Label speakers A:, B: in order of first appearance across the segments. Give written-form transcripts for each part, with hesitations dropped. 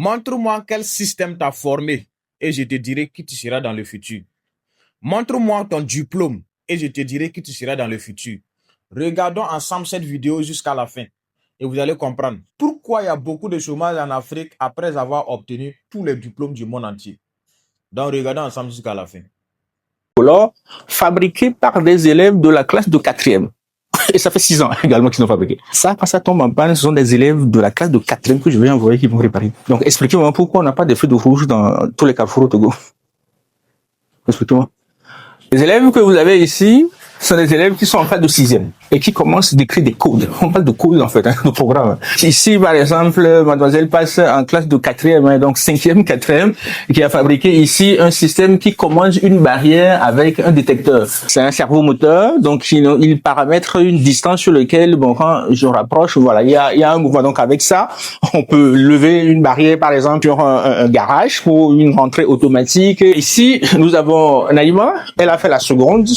A: Montre-moi quel système t'a formé et je te dirai qui tu seras dans le futur. Montre-moi ton diplôme et je te dirai qui tu seras dans le futur. Regardons ensemble cette vidéo jusqu'à la fin et vous allez comprendre pourquoi il y a beaucoup de chômage en Afrique après avoir obtenu tous les diplômes du monde entier. Donc regardons ensemble jusqu'à la fin.
B: Fabriqués par des élèves de la classe de 4e. Et ça fait 6 ans également qu'ils sont fabriqués. Ça, quand ça tombe en panne, ce sont des élèves de la classe de 4e que je vais envoyer qui vont réparer. Donc, expliquez-moi pourquoi on n'a pas de feux de rouge dans tous les carrefours au Togo. Expliquez-moi. Les élèves que vous avez ici sont des élèves qui sont en classe de 6e et qui commencent d'écrire des codes. On parle de codes en fait, de programme. Ici, par exemple, mademoiselle passe en classe de 4e, donc 5e, 4e, qui a fabriqué ici un système qui commande une barrière avec un détecteur. C'est un cerveau moteur, donc il paramètre une distance sur laquelle, bon, quand je rapproche, voilà, il y a un mouvement. Donc avec ça, on peut lever une barrière, par exemple, sur un garage pour une rentrée automatique. Ici, nous avons Naïma, elle a fait la seconde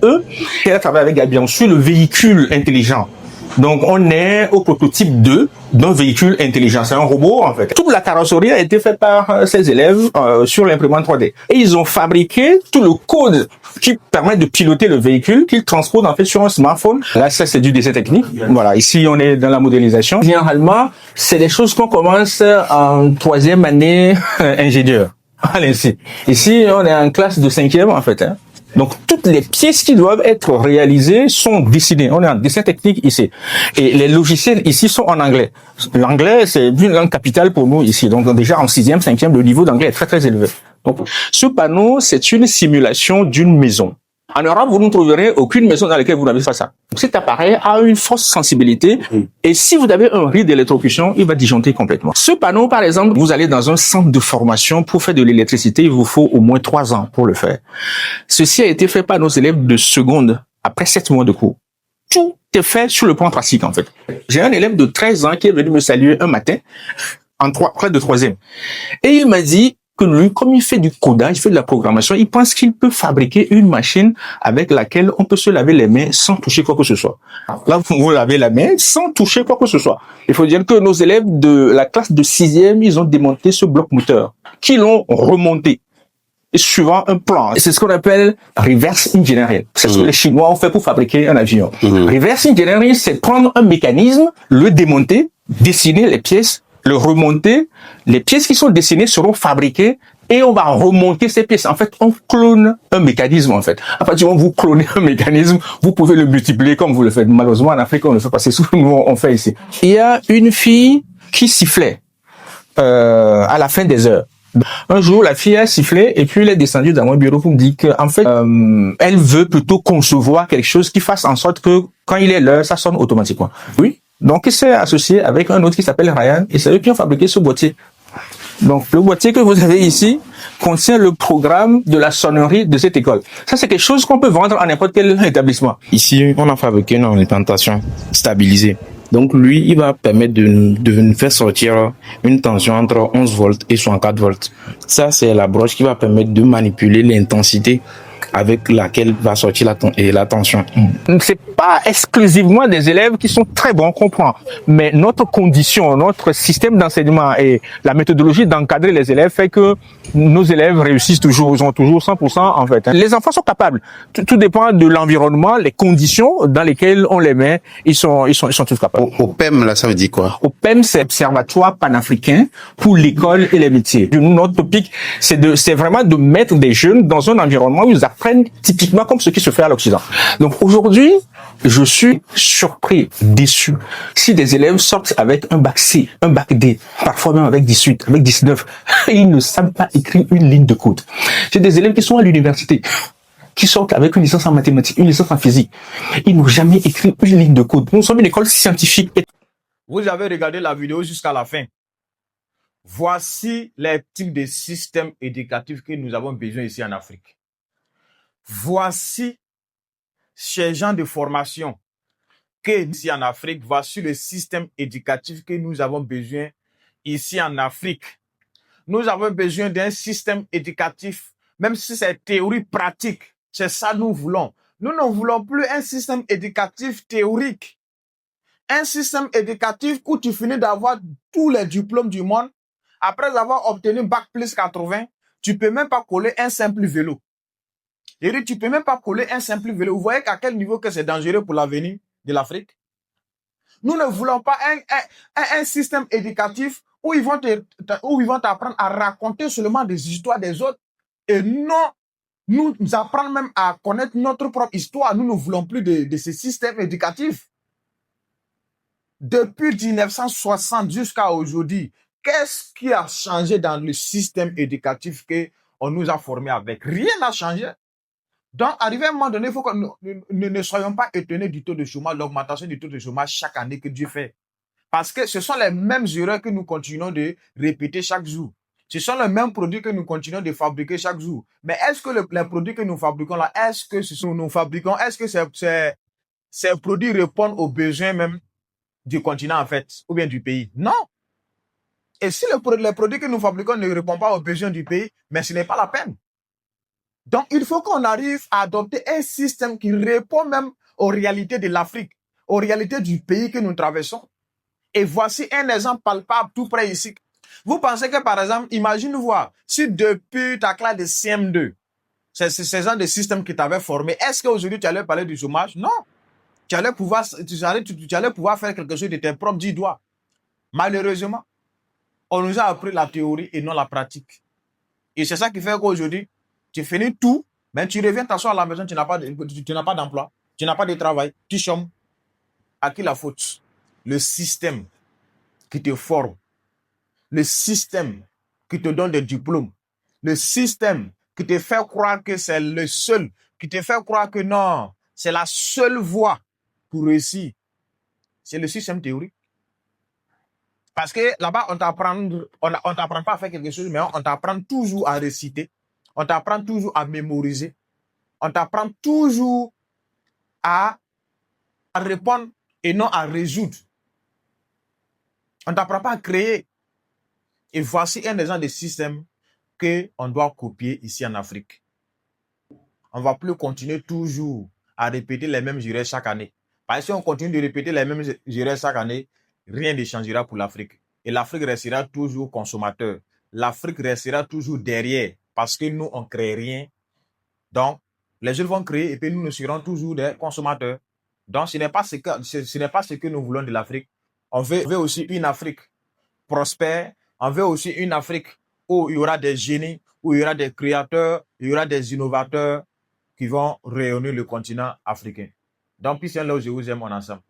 B: E, elle a travaillé avec Gabi sur le véhicule intelligent. Donc, on est au prototype 2 d'un véhicule intelligent. C'est un robot, en fait. Toute la carrosserie a été faite par ces élèves sur l'imprimante 3D. Et ils ont fabriqué tout le code qui permet de piloter le véhicule, qu'ils transposent en fait sur un smartphone. Là, ça, c'est du dessin technique. Voilà, ici, on est dans la modélisation. Généralement, c'est des choses qu'on commence en 3e année ingénieur. Allez, ici, on est en classe de 5e, en fait. Donc, toutes les pièces qui doivent être réalisées sont dessinées. On est en dessin technique ici. Et les logiciels ici sont en anglais. L'anglais, c'est une langue capitale pour nous ici. Donc, déjà en 6e, 5e, le niveau d'anglais est très, très élevé. Donc, ce panneau, c'est une simulation d'une maison. En Europe, vous ne trouverez aucune maison dans laquelle vous n'avez pas ça. Cet appareil a une forte sensibilité et si vous avez un riz d'électrocution, il va disjoncter complètement. Ce panneau, par exemple, vous allez dans un centre de formation pour faire de l'électricité, il vous faut au moins 3 ans pour le faire. Ceci a été fait par nos élèves de seconde après 7 mois de cours. Tout est fait sur le plan pratique, en fait. J'ai un élève de 13 ans qui est venu me saluer un matin en classe de 3e. Et il m'a dit que lui, comme il fait du codage, il fait de la programmation, il pense qu'il peut fabriquer une machine avec laquelle on peut se laver les mains sans toucher quoi que ce soit. Là, vous lavez la main sans toucher quoi que ce soit. Il faut dire que nos élèves de la classe de 6e, ils ont démonté ce bloc moteur, qui l'ont remonté suivant un plan. C'est ce qu'on appelle reverse engineering. C'est ce que les Chinois ont fait pour fabriquer un avion. Reverse engineering, c'est prendre un mécanisme, le démonter, dessiner les pièces, le remonter. Les pièces qui sont dessinées seront fabriquées et on va remonter ces pièces. En fait, on clone un mécanisme, en fait. À partir du moment où vous clonez un mécanisme, vous pouvez le multiplier comme vous le faites. Malheureusement, en Afrique, on le fait pas. C'est ce que nous, on fait ici. Il y a une fille qui sifflait à la fin des heures. Un jour, la fille a sifflé et puis elle est descendue dans mon bureau pour me dire qu'en fait, elle veut plutôt concevoir quelque chose qui fasse en sorte que quand il est l'heure, ça sonne automatiquement. Oui. Donc, il s'est associé avec un autre qui s'appelle Ryan et c'est eux qui ont fabriqué ce boîtier. Donc, le boîtier que vous avez ici contient le programme de la sonnerie de cette école. Ça, c'est quelque chose qu'on peut vendre à n'importe quel établissement.
C: Ici, on a fabriqué une alimentation stabilisée. Donc, lui, il va permettre de nous faire sortir une tension entre 11 volts et 64 volts. Ça, c'est la broche qui va permettre de manipuler l'intensité avec laquelle va sortir la tension.
B: C'est pas exclusivement des élèves qui sont très bons, on comprend. Mais notre condition, notre système d'enseignement et la méthodologie d'encadrer les élèves fait que nos élèves réussissent toujours, ils ont toujours 100% en fait. Les enfants sont capables. Tout dépend de l'environnement, les conditions dans lesquelles on les met, ils sont tous capables.
D: OPEM, là, ça veut dire quoi?
B: OPEM, c'est Observatoire panafricain pour l'école et les métiers. Notre topic, c'est vraiment de mettre des jeunes dans un environnement où ils apprennent typiquement comme ce qui se fait à l'Occident. Donc aujourd'hui, je suis surpris, déçu. Si des élèves sortent avec un bac C, un bac D, parfois même avec 18, avec 19, ils ne savent pas écrire une ligne de code. J'ai des élèves qui sont à l'université, qui sortent avec une licence en mathématiques, une licence en physique. Ils n'ont jamais écrit une ligne de code. Nous sommes une école scientifique.
A: Vous avez regardé la vidéo jusqu'à la fin. Voici les types de systèmes éducatifs que nous avons besoin ici en Afrique. Voici ces gens de formation que ici en Afrique, voici le système éducatif que nous avons besoin ici en Afrique. Nous avons besoin d'un système éducatif, même si c'est théorie pratique. C'est ça que nous voulons. Nous ne voulons plus un système éducatif théorique. Un système éducatif où tu finis d'avoir tous les diplômes du monde. Après avoir obtenu Bac plus 80, tu peux même pas coller un simple vélo. Et tu peux même pas coller un simple vélo. Vous voyez qu'à quel niveau que c'est dangereux pour l'avenir de l'Afrique? Nous ne voulons pas un système éducatif où ils vont t'apprendre à raconter seulement des histoires des autres et non nous apprendre même à connaître notre propre histoire. Nous ne voulons plus de ce système éducatif. Depuis 1960 jusqu'à aujourd'hui, qu'est-ce qui a changé dans le système éducatif qu'on nous a formés avec? Rien n'a changé. Donc, arrivé à un moment donné, il faut que nous ne soyons pas étonnés du taux de chômage, l'augmentation du taux de chômage chaque année que Dieu fait. Parce que ce sont les mêmes erreurs que nous continuons de répéter chaque jour. Ce sont les mêmes produits que nous continuons de fabriquer chaque jour. Mais est-ce que les produits que nous fabriquons là, est-ce que nous fabriquons, est-ce que ces produits répondent aux besoins même du continent en fait, ou bien du pays? Non. Et si les produits que nous fabriquons ne répondent pas aux besoins du pays, mais ce n'est pas la peine. Donc, il faut qu'on arrive à adopter un système qui répond même aux réalités de l'Afrique, aux réalités du pays que nous traversons. Et voici un exemple palpable tout près ici. Vous pensez que, par exemple, imagine voir, si depuis ta classe de CM2, c'est ce genre de système qui t'avait formé, est-ce qu'aujourd'hui tu allais parler du chômage? Non. Tu allais pouvoir faire quelque chose de tes propres 10 doigts. Malheureusement, on nous a appris la théorie et non la pratique. Et c'est ça qui fait qu'aujourd'hui, tu finis tout, mais tu reviens t'asseoir à la maison, tu n'as pas d'emploi, tu n'as pas de travail, tu chômes. À qui la faute? Le système qui te forme, le système qui te donne des diplômes, le système qui te fait croire que c'est le seul, qui te fait croire que non, c'est la seule voie pour réussir. C'est le système théorique. Parce que là-bas, on t'apprend pas à faire quelque chose, mais on t'apprend toujours à réciter, on t'apprend toujours à mémoriser, on t'apprend toujours à répondre et non à résoudre. On ne t'apprend pas à créer. Et voici un exemple de système qu'on doit copier ici en Afrique. On ne va plus continuer toujours à répéter les mêmes erreurs chaque année. Parce que si on continue de répéter les mêmes erreurs chaque année, rien ne changera pour l'Afrique. Et l'Afrique restera toujours consommateur. L'Afrique restera toujours derrière parce que nous, on ne crée rien. Donc, les autres vont créer et puis nous serons toujours des consommateurs. Donc, ce n'est pas ce que nous voulons de l'Afrique. On veut aussi une Afrique prospère. On veut aussi une Afrique où il y aura des génies, où il y aura des créateurs, il y aura des innovateurs qui vont rayonner le continent africain. Donc, puis c'est là où je vous aime en ensemble.